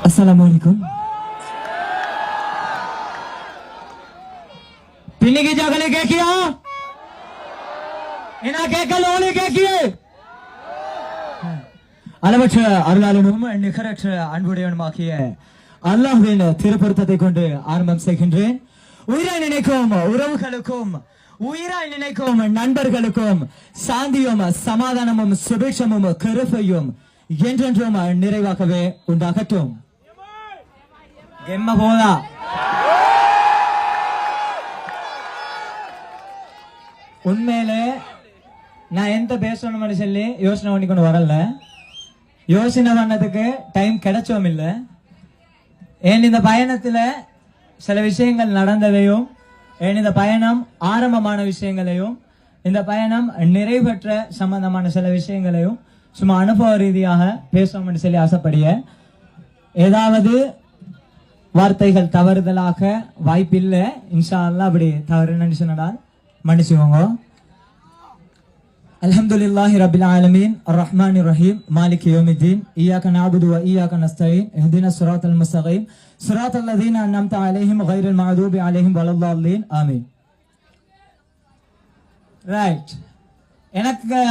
अस्सलामुअलैकुम। पिन्नी की जगह क्या किया इना கேட்கல ஓலி கேக்கியே அளவற்ற அருளாளனும் நிகரற்ற அன்புடையவனுமாகிய அல்லாஹ்வின் திருப்பொருத்தத்தை கொண்டு ஆரம்பம் செய்கின்றேன். உயிராய் நினைக்கும் உறவுகளுக்கும் உயிராய் நினைக்கும் நண்பர்களுக்கும் சாந்தியும் சமாதானமும் சுபிட்சமும் கருப்பையும் என்றென்றும் நிறைவாகவே உண்டாகட்டும். கெம்ம போதா உண்மையிலே நான் எந்த பேசணும்னு சொல்லி யோசனை பண்ணி கொண்டு வரல. யோசனை பண்ணதுக்கு டைம் கிடைச்சோம் இல்லை. ஏன் இந்த பயணத்துல சில விஷயங்கள் நடந்ததையும், ஏன் இந்த பயணம் ஆரம்பமான விஷயங்களையும், இந்த பயணம் நிறைவேற்ற சம்பந்தமான சில விஷயங்களையும் சும்மா அனுபவ ரீதியாக பேசணும்னு சொல்லி ஆசைப்படிய ஏதாவது வார்த்தைகள் தவறுதலாக வாய்ப்பில்லை. இன்ஷா அல்லாஹ் அப்படி தவறு சொன்னால் மன்னிச்சுக்கோங்க. அல்ஹம்துலில்லாஹி ரப்பில் ஆலமீன் அர்ரஹ்மானிர் ரஹீம் மாலிகி யௌமித்தீன் இய்யாக நஅபுது வ இய்யாக நஸ்தஈன் இஹ்தினஸ் ஸிராத்தல் முஸ்தகீம் ஸிராத்தல் லதீன அன்அம்த அலைஹிம் கைரில் மக்தூபி அலைஹிம் வலல்லாலீன் ஆமீன். ரைட். எனக்கு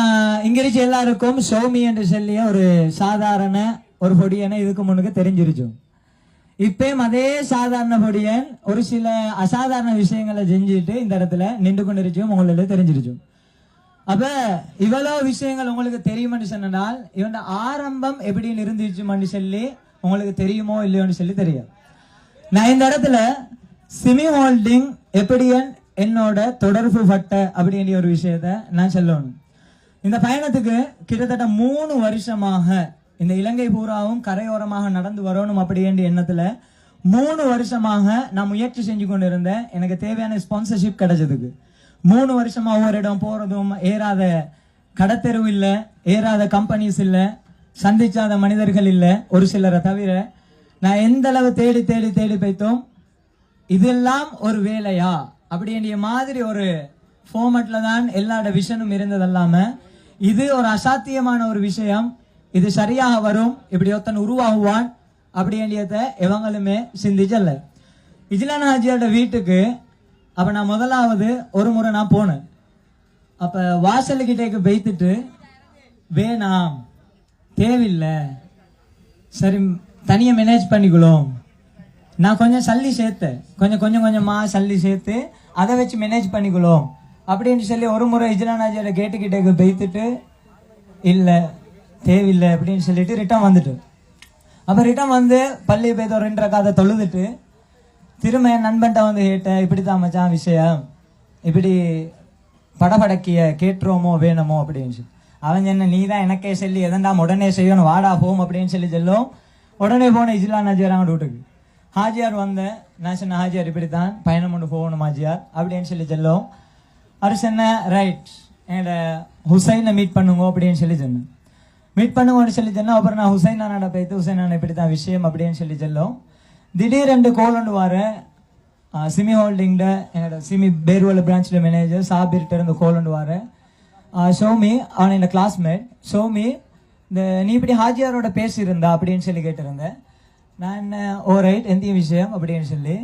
இங்கிலீஷ் எல்லாருக்கும் ஷோமி என்று சொல்லிய ஒரு சாதாரண ஒரு பொடியனை இதுக்கு முன்னுக்கு தெரிஞ்சிருச்சு. இப்பயும் அதே சாதாரண பொடியன் ஒரு சில அசாதாரண விஷயங்களை செஞ்சுட்டு இந்த இடத்துல நின்று கொண்டிருச்சும் உங்களுக்கு தெரிஞ்சிருச்சு. அப்ப இவ்வளவு விஷயங்கள் உங்களுக்கு தெரியும்னு சொன்னால் இவன் ஆரம்பம் எப்படின்னு இருந்துச்சுன்னு சொல்லி உங்களுக்கு தெரியுமோ இல்லையோன்னு சொல்லி தெரியும். நான் இந்த இடத்துல சிமி ஹோல்டிங் எப்படியன் என்னோட தொடர்பு பட்ட அப்படின்ற ஒரு விஷயத்த நான் சொல்லணும். இந்த பயணத்துக்கு கிட்டத்தட்ட 3 வருஷமாக இந்த இலங்கை பூராவும் கரையோரமாக நடந்து வரணும் அப்படின்ற எண்ணத்துல 3 வருஷமாக நான் முயற்சி செஞ்சு கொண்டு இருந்தேன். எனக்கு தேவையான ஸ்பான்சர்ஷிப் கிடைச்சதுக்கு 3 வருஷமா ஒவ்வொரு இடம் போறதும், ஏறாத கடத்தெருவு இல்ல, ஏறாத கம்பெனிஸ் இல்ல, சந்திச்சாத மனிதர்கள் இல்ல, ஒரு சிலரை தவிர நான் எந்த அளவு தேடி தேடி தேடி போய்த்தோம். இதெல்லாம் ஒரு வேலையா அப்படின்ற மாதிரி ஒரு ஃபார்மட்ல தான் எல்லாரோட விஷனும் இருந்ததல்லாம இது ஒரு அசாத்தியமான ஒரு விஷயம், இது சரியாக வரும், இப்படி ஒருத்தன் உருவாகுவான் அப்படின்றத எவங்களுமே சிந்திச்சல்ல. இஜ்லான் ஹாஜியோட வீட்டுக்கு அப்ப நான் முதலாவது ஒரு முறை நான் போனேன். அப்ப வாசலுக்கிட்டேக்கு வைத்துட்டு வேணாம், தேவையில்லை, சரி தனியா மேனேஜ் பண்ணிக்கலாம், நான் கொஞ்சம் சல்லி சேர்த்தேன், கொஞ்சமா சல்லி சேர்த்து அதை வச்சு மேனேஜ் பண்ணிக்கலாம் அப்படின்னு சொல்லி ஒரு முறை இஜ்லான் ஹாஜியோட கேட்டுக்கிட்டேக்கு வைத்துட்டு இல்ல தேவையில்லை அப்படின்னு சொல்லிட்டு ரிட்டர்ன் வந்துட்டு, அப்ப ரிட்டர்ன் வந்து பள்ளி போய் 2 ரக்காத்தை தொழுதுட்டு திரும்ப என் நண்பன்ட்ட வந்து கேட்டேன், இப்படித்தான் மச்சான் விஷயம், இப்படி படபடக்கிய கேட்டுருவோமோ வேணுமோ அப்படின்னு சொல்லி. அவன் என்ன நீ தான் எனக்கே சொல்லி எதெல்லாம் உடனே செய்யணும், வாடா போம் அப்படின்னு சொல்லி சொல்லும். உடனே போன இஜ்லான் ஹாஜியார் அவங்க வீட்டுக்கு ஹாஜியார் வந்தேன். நான் சொன்ன ஹாஜியார் இப்படித்தான் பயணம் கொண்டு போகணும் ஹாஜியார் அப்படின்னு சொல்லி சொல்லும். அவர் சொன்ன ரைட் என்னோட ஹுசைனை மீட் பண்ணுங்க அப்படின்னு சொல்லி சொன்னேன். மீட் பண்ணுங்கன்னு சொல்லி சொன்னா அப்புறம் நான் ஹுசைன் நானோட போய்த்து ஹுசைன் நான் இப்படித்தான் விஷயம் அப்படின்னு சொல்லி சொல்லும். திடீரென்று கோல் ஒன்று வார சிமி ஹோல்டிங்ட என்னோட சிமி பேர்வல பிரான்ச்ல மேனேஜர் சாபிர்கிட்ட இருந்து கோல் ஒன்று வார ஷோமி அவன் என்னோட கிளாஸ்மேட் ஷோமி இந்த நீ இப்படி ஹாஜியாரோட பேசியிருந்தா அப்படின்னு சொல்லி கேட்டிருந்தேன். நான் என்ன ஓ ரைட் எந்த விஷயம் அப்படின்னு சொல்லி.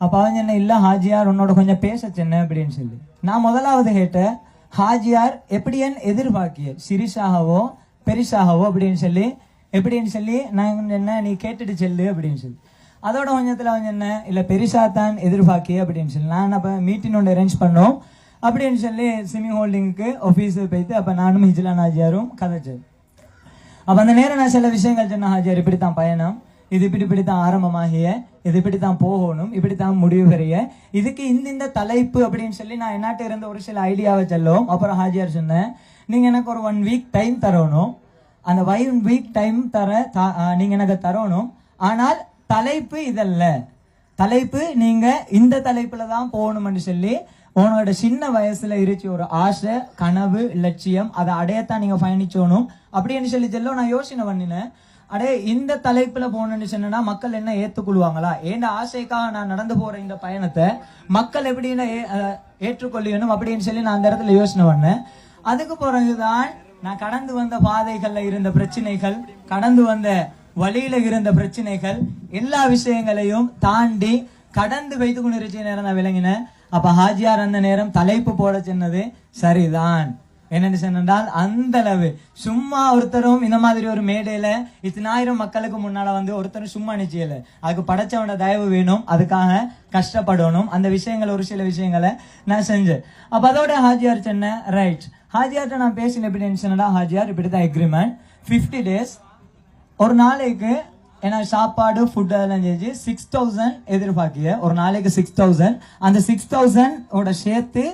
அப்போ அவன் என்ன இல்லை ஹாஜியார் உன்னோட கொஞ்சம் பேச சென்ன அப்படின்னு சொல்லி. நான் முதலாவது கேட்டேன் ஹாஜியார் எப்படியன் எதிர்பார்க்கிய சிறிசாகவோ பெரிசாகவோ அப்படின்னு சொல்லி நான் என்ன நீ கேட்டுட்டு செல்லு அப்படின்னு சொல்லி. அதோட கொஞ்சத்துல அவன் என்ன இல்லை பெரிசா தான் எதிர்பார்க்கிய அப்படின்னு சொல்லி. நான் அப்போ மீட்டிங் ஒன்று அரேஞ்ச் பண்ணோம் அப்படின்னு சொல்லி சிமி ஹோல்டிங்க்கு ஆஃபீஸுக்கு போய்த்து அப்போ நானும் இஜ்லான் ஹாஜியாரும் கதைச்சது. அப்போ அந்த நேரம் நான் சில விஷயங்கள் சொன்ன ஹாஜியார் இப்படித்தான் பயணம், இது இப்படித்தான் ஆரம்பமாகிய, இது இப்படித்தான் போகணும், இப்படித்தான் முடிவு பெறிய, இதுக்கு இந்த தலைப்பு அப்படின்னு சொல்லி நான் என்னாட்ட இருந்த ஒரு சில ஐடியாவை சொல்லுவோம். அப்புறம் ஹாஜியார் சொன்னேன் நீங்க எனக்கு ஒரு 1 வீக் டைம் தரணும், அந்த 1 வீக் டைம் நீங்க எனக்கு தரணும், ஆனால் தலைப்பு இதல்ல, தலைப்பு நீங்க இந்த தலைப்புல தான் போகணும்னு சொல்லி உன்னோட சின்ன வயசுல இருச்சு ஒரு ஆசை கனவு லட்சியம் அதை அடையத்தான் நீங்க பயணிச்சோணும் அப்படின்னு சொல்லி சொல்ல நான் யோசனை பண்ணினேன். அடே இந்த தலைப்புல போனேன்னு சொன்னா மக்கள் என்ன ஏத்துக்கொள்வாங்களா, ஏன் ஆசைக்காக நான் நடந்து போற இந்த பயணத்தை மக்கள் எப்படின்னு ஏற்றுக்கொள்ளணும் அப்படின்னு சொல்லி நான் அந்த இடத்துல யோசனை பண்ணேன். அதுக்கு பிறகுதான் நான் கடந்து வந்த பாதைகள்ல இருந்த பிரச்சனைகள், கடந்து வந்த வழியில இருந்த பிரச்சனைகள் எல்லா விஷயங்களையும் தாண்டி கடந்து வைத்து கொண்டிருச்ச நேரம் நான் விளங்கினேன். அப்ப ஹாஜியார் அந்த நேரம் தலைப்பு போட சொன்னது சரிதான். என்னன்னு சொன்னால் அந்த அளவு சும்மா ஒருத்தரும் இந்த மாதிரி ஒரு மேடையில இத்தனாயிரம் மக்களுக்கு முன்னால வந்து ஒருத்தரும் சும்மா நிச்சயல. அதுக்கு படைச்சவனோட தயவு வேணும், அதுக்காக கஷ்டப்படணும். அந்த விஷயங்கள் ஒரு சில விஷயங்களை நான் செஞ்சேன். அப்ப அதோட ஹாஜியார் சொன்ன ரைட். ஹாஜியார்ட்ட நான் பேசின எப்படி சொன்னா, ஹாஜியார் இப்படிதான் எக்ரிமெண்ட் 50 days ஒரு நாளைக்கு ஏன்னா சாப்பாடு ஃபுட் அதெல்லாம் செஞ்சு 6000 எதிர்பார்க்கிய. ஒரு நாளைக்கு 6000. அந்த 6000 சேர்த்து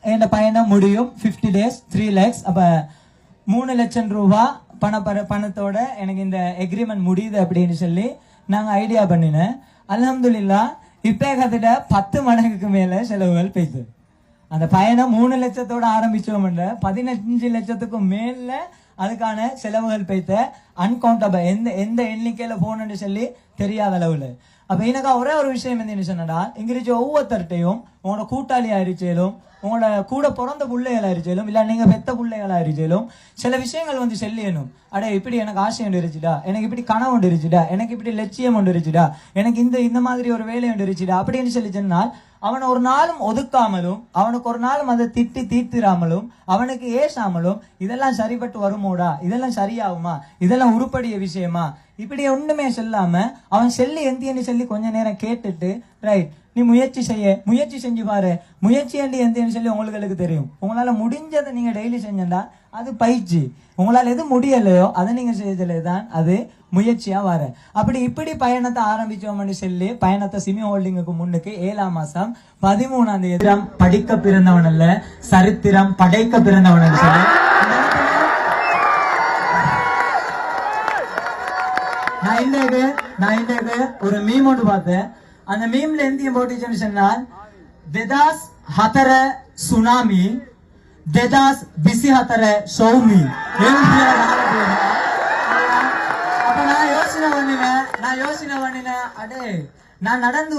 என் பயணம் முடியும் 50 days 3 lakhs. அப்ப 3 லட்சம் ரூபாய் பணத்தோட எனக்கு இந்த எக்ரிமெண்ட் முடியுது அப்படின்னு சொல்லி நாங்க ஐடியா பண்ணினேன். அல்ஹம்துலில்லாஹ் இப்ப கிட்ட 10 மடங்குக்கு மேல செலவுகள் போயிடுது. அந்த பயணம் 3 லட்சத்தோட ஆரம்பிச்சோம், 15 லட்சத்துக்கும் மேல அதுக்கான செலவுகள் போய்த்த அன்கவுண்டபிள். எந்த எண்ணிக்கையில போகணும்னு சொல்லி தெரியாத அளவுல. அப்ப எனக்கு ஒரே ஒரு விஷயம் என்ன சொன்னா, இங்கிருச்ச ஒவ்வொருத்தர்ட்டையும் உங்களோட கூட்டாளியா இருச்சாலும், உங்களோட கூட பிறந்த பிள்ளைகளா இருச்சாலும், இல்ல நீங்க பெத்த பிள்ளைகளா இருச்சாலும் சில விஷயங்கள் வந்து செல்லியணும். அடே இப்படி எனக்கு ஆசை ஒன்று இருச்சுடா, எனக்கு இப்படி கனவு ஒன்று இருச்சுடா, எனக்கு இப்படி லட்சியம் ஒன்று இருச்சுடா, எனக்கு இந்த மாதிரி ஒரு வேலை ஒன்று இருச்சுடா அப்படின்னு சொல்லி சொன்னால் அவனை ஒரு நாளும் ஒதுக்காமலும், அவனுக்கு ஒரு நாளும் அதை திட்டி தீர்த்திராமலும், அவனுக்கு ஏசாமலும் இதெல்லாம் சரிபட்டு வருமோடா, இதெல்லாம் சரியாகுமா, இதெல்லாம் உருப்படிய விஷயமா, இப்படி ஒண்ணுமே சொல்லாம அவன் செல்லி எந்தியன்னு சொல்லி கொஞ்ச நேரம் கேட்டுட்டு ரைட் நீ முயற்சி செஞ்சு பாரு, முயற்சி எந்தியன்னு சொல்லி உங்களுக்கு தெரியும். உங்களால முடிஞ்சதை நீங்க டெய்லி செஞ்சா அது பயிற்சி. உங்களால எது முடியலையோ அதை நீங்க செய்யறதுலதான் அது முயற்சியா வர. அப்படி இப்படி பயணத்தை ஆரம்பிச்சோம்னு சொல்லி பயணத்தை சிமி ஹோல்டிங்குக்கு முன்னுக்கு 7ஆம் மாசம் 13ஆம் தேதி படிக்க பிறந்தவன் அல்ல, சரித்திரம் படைக்க பிறந்தவன் சொல்லி நான் இந்த ஒரு மீம் ஒன்று பார்த்தேன். அந்த மீம்ல எந்த போட்டுச்சுன்னு சொன்னால், දෙදස් 4 சுனாமி, දෙදස් 24 சௌமி. அப்ப நான் யோசனை பண்ணினேன் அடே நான் நடந்து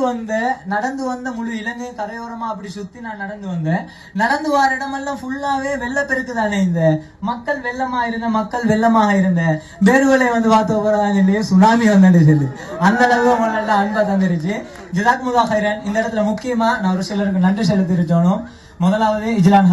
வந்த முழு இலங்கை கரையோரமா அப்படி சுத்தி நான் நடந்து வார இடமெல்லாம் ஃபுல்லாவே வெள்ளப்பெருக்கு தானே. இந்த மக்கள் வெள்ளமாக இருந்த பேருவலை வந்து பார்த்து போறதாங்க சுனாமி வந்து சொல்லி அந்த அளவு உங்களோட அன்பா தந்துருச்சு. ஜிதாக் முதா ஹைரன். இந்த இடத்துல முக்கியமா நான் ஒரு சிலருக்கு நன்றி செலுத்திருச்சோனும். முதலாவது இஜிலான்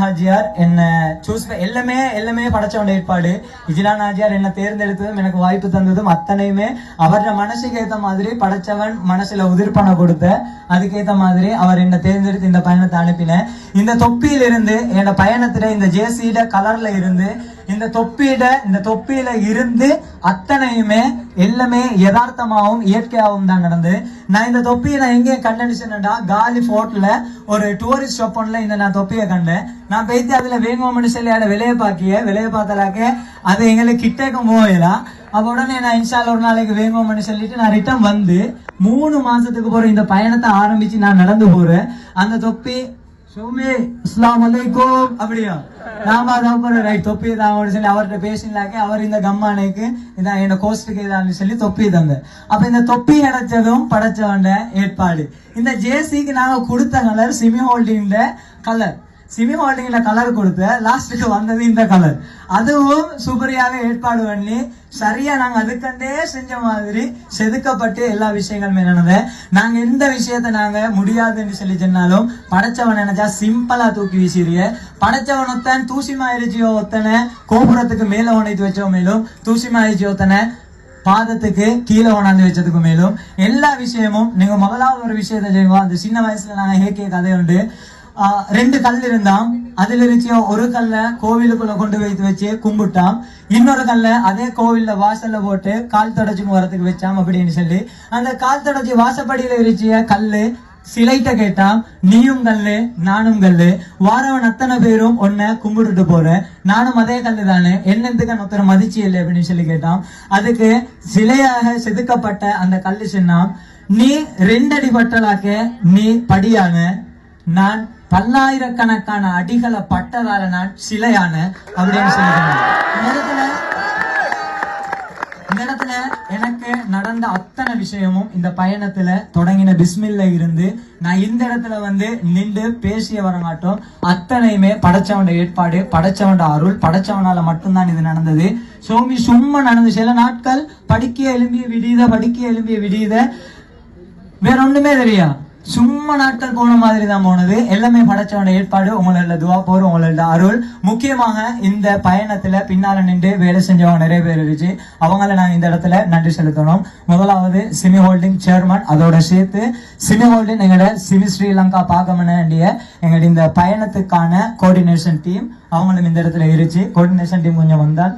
ஹாஜியார் என்ன சூஸ் எல்லாமே படைச்சவன் ஏற்பாடு. இஜிலான் ஹாஜியார் என்ன தேர்ந்தெடுத்ததும் எனக்கு வாய்ப்பு தந்ததும் அத்தனையுமே அவரோட மனசுக்கு ஏத்த மாதிரி படைச்சவன் மனசுல உதிர்ப்பனை கொடுத்த அதுக்கேத்த மாதிரி அவர் என்ன தேர்ந்தெடுத்து இந்த பயணத்தை அனுப்பின. இந்த தொப்பியில இருந்து என்னோட பயணத்துல இந்த ஜேசிட கலர்ல இருந்து இந்த தொப்பியில இருந்து அத்தனையுமே எல்லாமே யதார்த்தமாகவும் இயற்கையாகவும் தான் நடந்து. நான் இந்த தொப்பியை நான் எங்கே கண்டா காலி போர்ட்ல ஒரு டூரிஸ்ட் ஷாப் ஒன்ல இந்த நான் தொப்பியை கண்டேன். நான் போய்த்து அதுல வேணுமோன்னு சொல்லி அதை விலையை பார்த்தாக்க அது எங்களுக்கு கிட்டேக்கும் போகலாம். அப்ப உடனே நான் இன்ஷால்ல ஒரு நாளைக்கு வேணுமோன்னு சொல்லிட்டு நான் ரிட்டர்ன் வந்து 3 மாசத்துக்கு போற இந்த பயணத்தை ஆரம்பிச்சு நான் நடந்து போறேன். அந்த தொப்பி சோமே அஸ்ஸலாமு அலைக்கும் அப்படியா நாம அதான் ரைட் தொப்பி தான் சொல்லி அவர்கிட்ட பேசினாக்க அவர் இந்த கம்மானைக்கு இதான் என்ன கோஸ்டுக்கு இதான்னு சொல்லி தொப்பி தந்த. அப்ப இந்த தொப்பி கிடைச்சதும் படைச்சவண்ட ஏற்பாடு. இந்த ஜேசிக்கு நாங்க கொடுத்த கலர் சிமி ஹோல்டிங்ல கலர் கொடுத்த லாஸ்ட்டுக்கு வந்தது இந்த கலர். அதுவும் சூப்பரியாக ஏற்பாடு பண்ணி சரியா நாங்க அதுக்கண்டே செஞ்ச மாதிரி செதுக்கப்பட்டு எல்லா விஷயங்களுமே நடந்த. நாங்க எந்த விஷயத்த நாங்க முடியாதுன்னு சொல்லி சொன்னாலும் படைச்சவன் நினைச்சா சிம்பிளா தூக்கி வீசிறிய. படைச்சவன் ஒத்தன் தூசிமாயிருச்சியோ ஒத்தனை கோபுரத்துக்கு மேல உணைத்து வச்சோ மேலும் தூசிமாயிருச்சி ஒத்தனை பாதத்துக்கு கீழே உணர்ந்து வச்சதுக்கு மேலும் எல்லா விஷயமும் நீங்க முதலாவது ஒரு விஷயத்த செய்வோம். அந்த சின்ன வயசுல நாங்க ஹேக்கிய கதை உண்டு. 2 கல் இருந்தாம். அதுல இருந்துச்சு ஒரு கல்ல கோவிலுக்குள்ள கொண்டு வைத்து வச்சு கும்பிட்டான். இன்னொரு கல்ல அதே கோவில்ல வாசல்ல போட்டு கால் தொடச்சுன்னு வரத்துக்கு வச்சாம் அப்படின்னு சொல்லி அந்த கால் தொடச்சி வாசப்படியில இருச்சிய கல்லு சிலைட்ட கேட்டான், நீயும் கல்லு நானும் கல்லு, வாரவன் அத்தனை பேரும் ஒன்ன கும்பிட்டுட்டு போறேன், நானும் அதே கல்லு தானே, என்னத்துக்கு ஒருத்தர மதிச்சு இல்லை அப்படின்னு சொல்லி கேட்டான். அதுக்கு சிலையாக செதுக்கப்பட்ட அந்த கல்லு சொன்னான், நீ 2 அடி பட்டலாக்க நீ படியான, நான் பல்லாயிரக்கணக்கான அடிகளை பட்டதால நான் சிலையான அப்படின்னு சொல்லிக்கிறேன். இந்த இடத்துல எனக்கு நடந்த அத்தனை விஷயமும் இந்த பயணத்துல தொடங்கின பிஸ்மில்ல இருந்து நான் இந்த இடத்துல வந்து நின்று பேசிய வரங்காட்டும் அத்தனையுமே படைச்சவன் ஏற்பாடு, படைச்சவன் அருள், படைச்சவனால மட்டும்தான் இது நடந்தது. சோமி சும்மா நடந்து சில நாட்கள் படிக்க எழும்பிய விடியத வேற ஒண்ணுமே தெரியா, சும்மா நாட்கள் போன மாதிரி தான் போனது. எல்லாமே படைச்சவன ஏற்பாடு, உங்களோட துவா போற, உங்களோட அருள். முக்கியமாக இந்த பயணத்துல பின்னால நின்று வேலை செஞ்சவங்க நிறைய பேர் இருந்துச்சு. அவங்கள நான் இந்த இடத்துல நன்றி செலுத்தணும். முதலாவது சிமி ஹோல்டிங் சேர்மன், அதோட சேர்த்து சிமி ஹோல்டிங் எங்களோட சிமி ஸ்ரீலங்கா பார்க்க வேண்டிய எங்களுடைய இந்த பயணத்துக்கான கோஆர்டினேஷன் டீம், அவங்களும் இந்த இடத்துல இருந்துச்சு. கோஆர்டினேஷன் டீம் கொஞ்சம் வந்தால்